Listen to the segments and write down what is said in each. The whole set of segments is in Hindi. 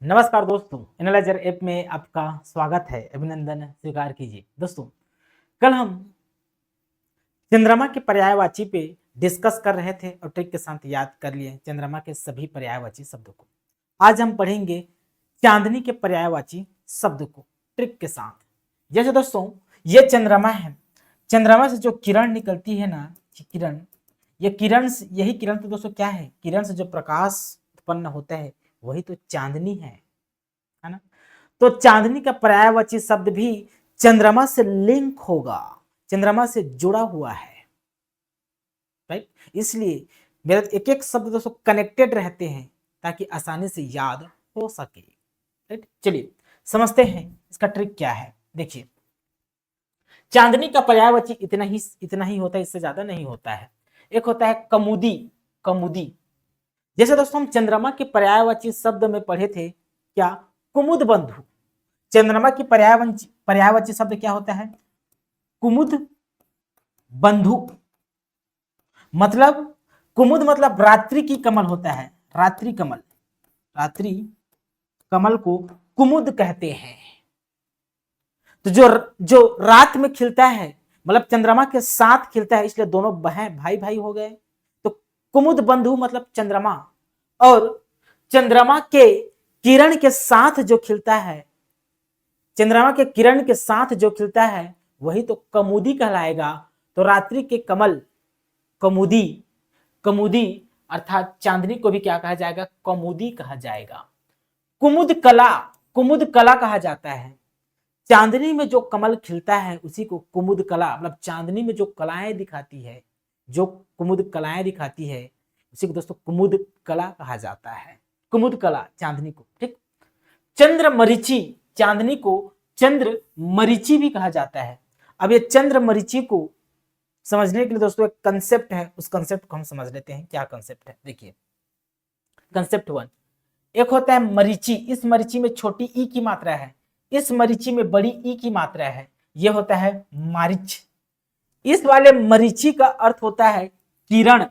नमस्कार दोस्तों, एनालाइजर ऐप में आपका स्वागत है। अभिनंदन स्वीकार कीजिए। दोस्तों, कल हम चंद्रमा के पर्यायवाची पे डिस्कस कर रहे थे और ट्रिक के साथ याद कर लिए चंद्रमा के सभी पर्यायवाची शब्दों को। आज हम पढ़ेंगे चांदनी के पर्यायवाची शब्द को ट्रिक के साथ। जैसे दोस्तों, ये चंद्रमा है। चंद्रमा से जो किरण निकलती है ना, किरण, ये किरण, यही किरण तो दोस्तों क्या है, किरण से जो प्रकाश उत्पन्न होता है वही तो चांदनी है ना। तो चांदनी का पर्यायवाची शब्द भी चंद्रमा से लिंक होगा, चंद्रमा से जुड़ा हुआ है, राइट। इसलिए मेरा एक एक शब्द दोस्तों कनेक्टेड रहते हैं ताकि आसानी से याद हो सके, राइट। चलिए समझते हैं इसका ट्रिक क्या है। देखिए, चांदनी का पर्यायवाची इतना ही होता है, इससे ज्यादा नहीं होता है। एक होता है कमुदी। कमुदी, जैसे दोस्तों हम चंद्रमा के पर्यायवाची शब्द में पढ़े थे क्या, कुमुद बंधु। चंद्रमा की पर्यायवाची शब्द क्या होता है, कुमुद बंधु। मतलब कुमुद मतलब रात्रि की कमल होता है, रात्रि कमल। रात्रि कमल को कुमुद कहते हैं। तो जो जो रात में खिलता है, मतलब चंद्रमा के साथ खिलता है, इसलिए दोनों बहन भाई भाई हो गए। तो कुमुद बंधु मतलब चंद्रमा, और चंद्रमा के किरण के साथ जो खिलता है, चंद्रमा के किरण के साथ जो खिलता है वही तो कमुदी कहलाएगा। तो रात्रि के कमल कमुदी, कमुदी अर्थात चांदनी को भी क्या कहा जाएगा, कमुदी कहा जाएगा। कुमुद कला, कुमुद कला कहा जाता है। चांदनी में जो कमल खिलता है उसी को कुमुद कला, मतलब चांदनी में जो कलाएं दिखाती है, जो कुमुद कलाएं दिखाती है उसी को दोस्तों कुमुद कला कहा जाता है। कुमुद कला चांदनी को, ठीक। चंद्र मरीचि, चांदनी को चंद्र मरीचि भी कहा जाता है। अब ये चंद्र मरीचि को समझने के लिए दोस्तों एक कंसेप्ट है, उस कंसेप्ट को हम समझ लेते हैं। क्या कंसेप्ट है, देखिए। कंसेप्ट 1, एक होता है मरीचि। इस मरीचि में छोटी ई की मात्रा है, इस मरीचि में बड़ी ई की मात्रा है, यह होता है मारिच। इस वाले मरीचि का अर्थ होता है किरण,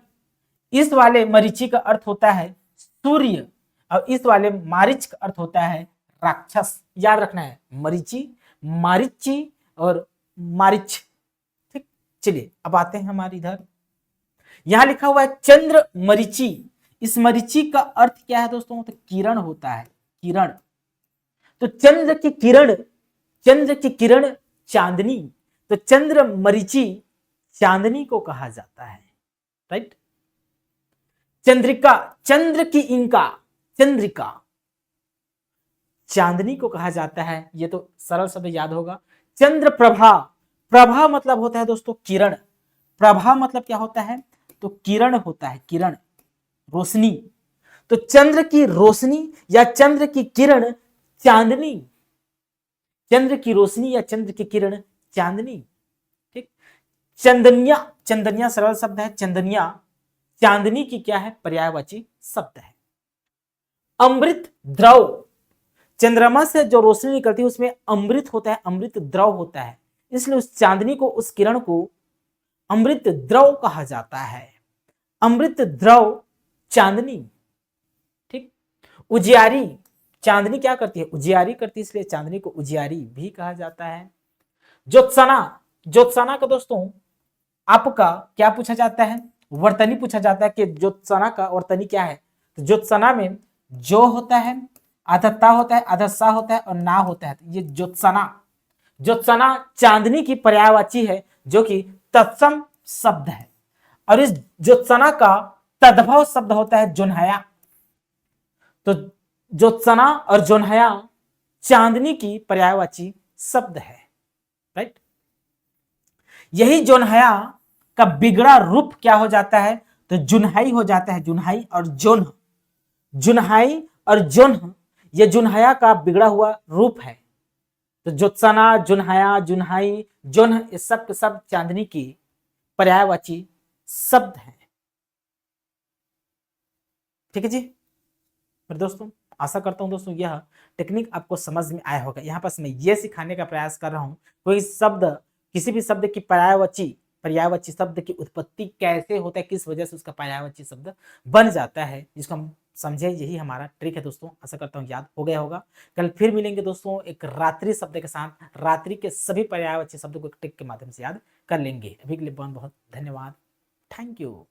इस वाले मरीचि का अर्थ होता है सूर्य, और इस वाले मारिच का अर्थ होता है राक्षस। याद रखना है, मरीचि, मारिची और मारिच, ठीक। चलिए अब आते हैं हमारे इधर। यहां लिखा हुआ है चंद्र मरीचि। इस मरीचि का अर्थ क्या है दोस्तों, तो किरण होता है, किरण। तो चंद्र की किरण, चंद्र की किरण चांदनी, तो चंद्र मरीचि चांदनी को कहा जाता है, राइट। चंद्रिका, चंद्र की इंका, चंद्रिका चांदनी को कहा जाता है। ये तो सरल शब्द याद होगा। चंद्र प्रभा, प्रभा मतलब होता है दोस्तों किरण। प्रभा मतलब क्या होता है, तो किरण होता है, किरण, रोशनी। तो चंद्र की रोशनी या चंद्र की किरण चांदनी, चंद्र की रोशनी या चंद्र की किरण चांदनी, ठीक। चंदनिया, चंदनिया सरल शब्द है, चंदनिया चांदनी की क्या है, पर्यायवाची शब्द है। अमृत द्रव, चंद्रमा से जो रोशनी निकलती है उसमें अमृत होता है, अमृत द्रव होता है, इसलिए उस चांदनी को, उस किरण को अमृत द्रव कहा जाता है। अमृत द्रव चांदनी, ठीक। उजियारी, चांदनी क्या करती है, उजियारी करती है, इसलिए चांदनी को उजियारी भी कहा जाता है। ज्योत्सना, ज्योत्सना का दोस्तों आपका क्या पूछा जाता है, वर्तनी पूछा जाता है कि ज्योत्सना का वर्तनी क्या है। तो ज्योत्सना में जो होता है, आधा ता होता है, आधा सा होता है और ना होता है, तो ये ज्योत्सना। ज्योत्सना चांदनी की पर्यायवाची है जो कि तत्सम शब्द है। और इस ज्योत्सना का तद्भव शब्द होता है जोन्हया। तो ज्योत्सना और जोन्हया चांदनी की पर्यायवाची शब्द है, राइट। यही जोन्हया का बिगड़ा रूप क्या हो जाता है, तो जुन्हाई हो जाता है। जुन्हाई और जोन्ह, जुन्हाई और जोन्ह, ये जुन्हया का बिगड़ा हुआ रूप है। तो ज्योत्सना, जुन्हया, जुन्हाई, जोन्ह, ये सब के सब चांदनी की पर्यायवाची शब्द हैं, ठीक है जी। फिर दोस्तों आशा करता हूं दोस्तों यह टेक्निक आपको समझ में आया होगा। यहाँ पर मैं ये सिखाने का प्रयास कर रहा हूँ कोई शब्द, किसी भी शब्द की पर्यायवाची, पर्यायवाची शब्द की उत्पत्ति कैसे होता है, किस वजह से उसका पर्यायवाची शब्द बन जाता है, जिसको हम समझे, यही हमारा ट्रिक है दोस्तों। आशा करता हूँ याद हो गया होगा। कल फिर मिलेंगे दोस्तों एक रात्रि शब्द के साथ। रात्रि के सभी पर्यायवाची शब्दों को एक ट्रिक के माध्यम से याद कर लेंगे। अभी के लिए बहुत बहुत धन्यवाद। Thank you.